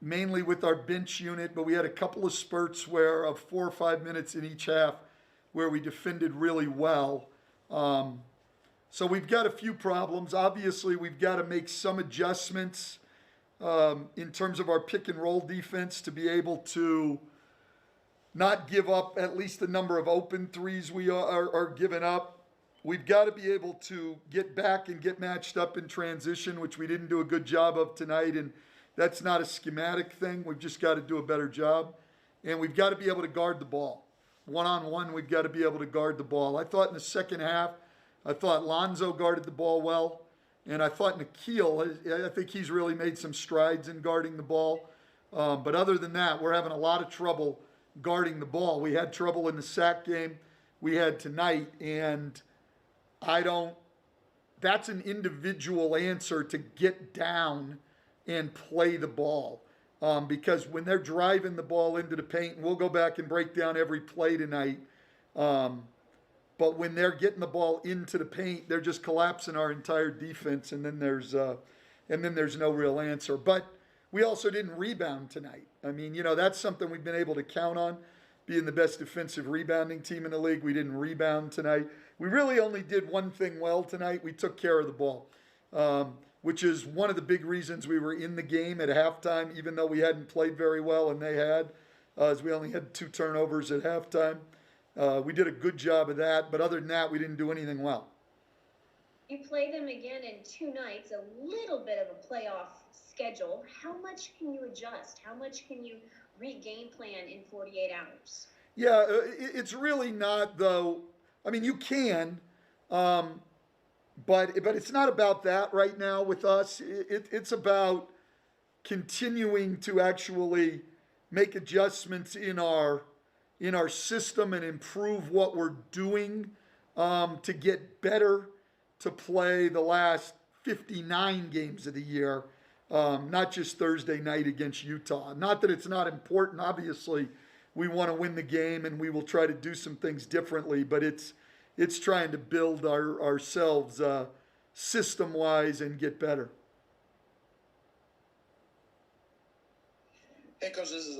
mainly with our bench unit, but we had a couple of spurts where of 4 or 5 minutes in each half where we defended really well. Um, so we've got a few problems. Obviously, we've got to make some adjustments in terms of our pick and roll defense to be able to not give up at least the number of open threes we are giving up. We've got to be able to get back and get matched up in transition, which we didn't do a good job of tonight. And that's not a schematic thing. We've just got to do a better job. And we've got to be able to guard the ball. One on one, we've got to be able to guard the ball. I thought in the second half, I thought Lonzo guarded the ball well. And I thought Nikhil, I think he's really made some strides in guarding the ball. But other than that, we're having a lot of trouble guarding the ball. We had trouble in the sack game we had tonight. And I don't, that's an individual answer to get down and play the ball. Because when they're driving the ball into the paint, and we'll go back and break down every play tonight, but when they're getting the ball into the paint, they're just collapsing our entire defense, and then there's no real answer. But we also didn't rebound tonight. I mean, that's something we've been able to count on, being the best defensive rebounding team in the league. We didn't rebound tonight. We really only did one thing well tonight. We took care of the ball, which is one of the big reasons we were in the game at halftime, even though we hadn't played very well and they had, as we only had 2 turnovers at halftime. We did a good job of that, but other than that, we didn't do anything well. You play them again in 2 nights, a little bit of a playoff schedule. How much can you adjust? How much can you re-game plan in 48 hours? Yeah, it's really not, though. I mean, you can, but it's not about that right now with us. It's about continuing to actually make adjustments in our system and improve what we're doing to get better to play the last 59 games of the year, not just Thursday night against Utah. Not that it's not important. Obviously, we want to win the game and we will try to do some things differently, but it's trying to build ourselves system-wise and get better. Hey, Coach, this is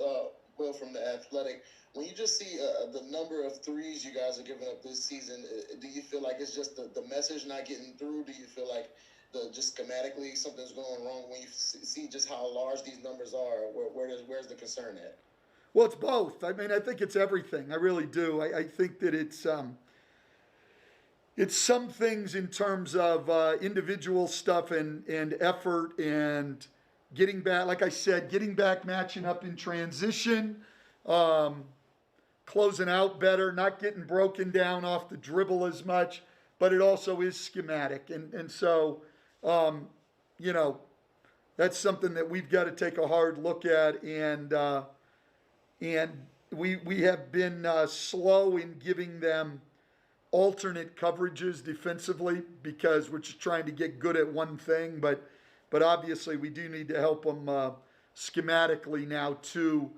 Will from The Athletic. When you just see the number of threes you guys are giving up this season, do you feel like it's just the message not getting through? Do you feel like just schematically something's going wrong when you see just how large these numbers are? Where's the concern at? Well, it's both. I mean, I think it's everything. I really do. I think that it's some things in terms of individual stuff and effort and getting back, like I said, getting back, matching up in transition, closing out better, not getting broken down off the dribble as much, but it also is schematic. And so, that's something that we've got to take a hard look at. And we have been slow in giving them alternate coverages defensively because we're just trying to get good at one thing. But obviously we do need to help them schematically now to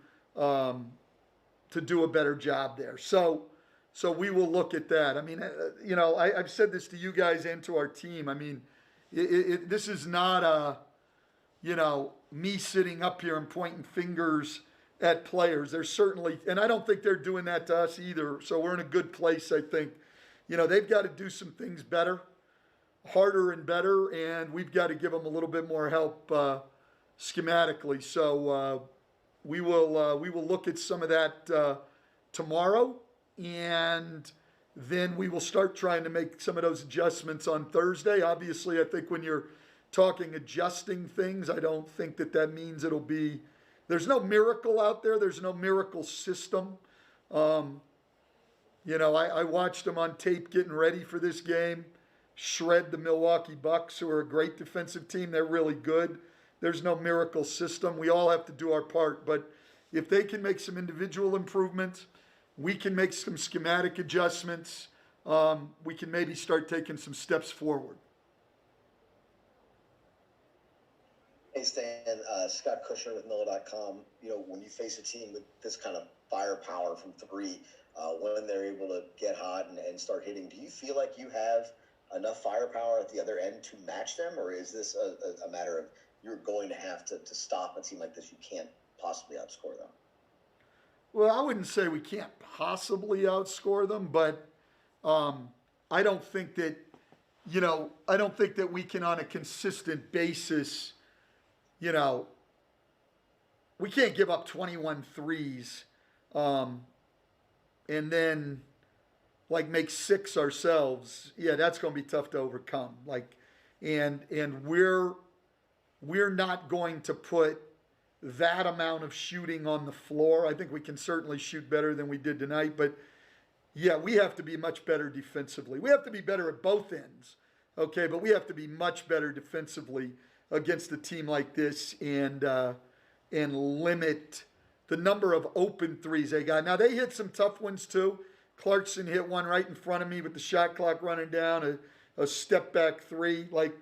do a better job there. So we will look at that. I mean, I've said this to you guys and to our team. I mean, this is not me sitting up here and pointing fingers at players. There's certainly, and I don't think they're doing that to us either. So we're in a good place, I think. They've got to do some things better, harder and better, and we've got to give them a little bit more help schematically. So we will look at some of that tomorrow, and then we will start trying to make some of those adjustments on Thursday. Obviously, I think when you're talking adjusting things, I don't think that means it'll be. There's no miracle out there. There's no miracle system. I watched them on tape getting ready for this game, shred the Milwaukee Bucks, who are a great defensive team. They're really good. There's no miracle system. We all have to do our part. But if they can make some individual improvements, we can make some schematic adjustments. We can maybe start taking some steps forward. Hey, Stan, Scott Kushner with Miller.com. When you face a team with this kind of firepower from 3, when they're able to get hot and start hitting, do you feel like you have enough firepower at the other end to match them, or is this a matter of you're going to have to stop a team like this. You can't possibly outscore them. Well, I wouldn't say we can't possibly outscore them, but I don't think that, I don't think that we can on a consistent basis, we can't give up 21 threes and then like make 6 ourselves. Yeah, that's going to be tough to overcome. And we're not going to put that amount of shooting on the floor. I think we can certainly shoot better than we did tonight, but yeah, we have to be much better defensively. We have to be better at both ends, okay? But we have to be much better defensively against a team like this and limit the number of open threes they got. Now, they hit some tough ones too. Clarkson hit one right in front of me with the shot clock running down, a step back three, like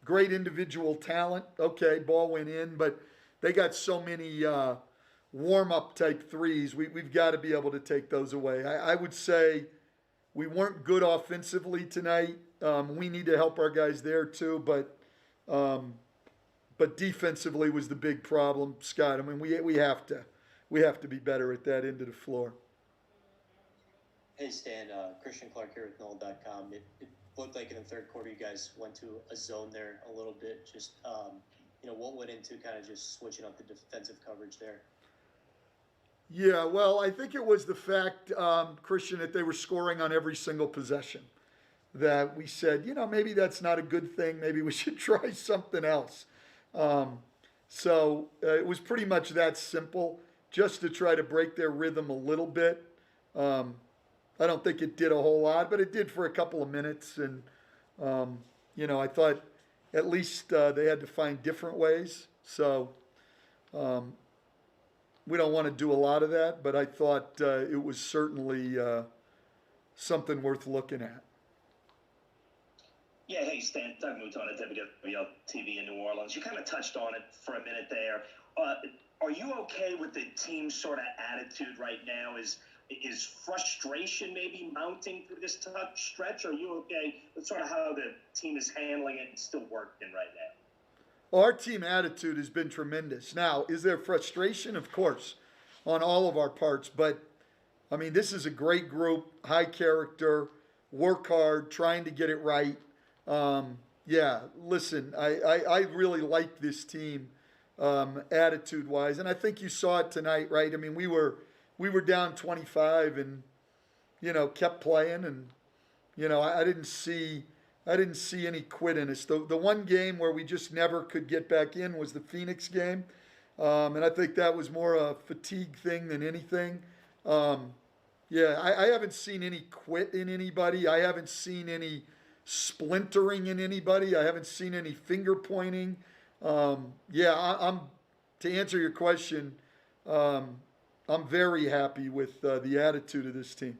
great individual talent. Okay, ball went in, but they got so many warm-up type threes. We've got to be able to take those away. I would say we weren't good offensively tonight. We need to help our guys there too, but defensively was the big problem, Scott. I mean, we have to be better at that end of the floor. Hey Stan, Christian Clark here with Noel.com. It looked like in the third quarter you guys went to a zone there a little bit. Just what went into kind of just switching up the defensive coverage there? Yeah, well, I think it was the fact, Christian, that they were scoring on every single possession. That we said, maybe that's not a good thing. Maybe we should try something else. So it was pretty much that simple, just to try to break their rhythm a little bit. I don't think it did a whole lot, but it did for a couple of minutes. And, I thought at least they had to find different ways. So we don't want to do a lot of that, but I thought it was certainly something worth looking at. Yeah, hey Stan, Doug Mouton at WWL TV in New Orleans. You kind of touched on it for a minute there. Are you okay with the team's sort of attitude right now? Is frustration maybe mounting through this tough stretch? Are you okay with sort of how the team is handling it and still working right now? Well, our team attitude has been tremendous. Now, is there frustration? Of course, on all of our parts. But, I mean, this is a great group, high character, work hard, trying to get it right. Yeah, listen, I really like this team attitude-wise. And I think you saw it tonight, right? I mean, we were down 25 and, kept playing. And, I didn't see any quit in us. The one game where we just never could get back in was the Phoenix game. And I think that was more a fatigue thing than anything. Yeah, I haven't seen any quit in anybody. I haven't seen any splintering in anybody. I haven't seen any finger pointing. Yeah, I'm to answer your question, I'm very happy with the attitude of this team.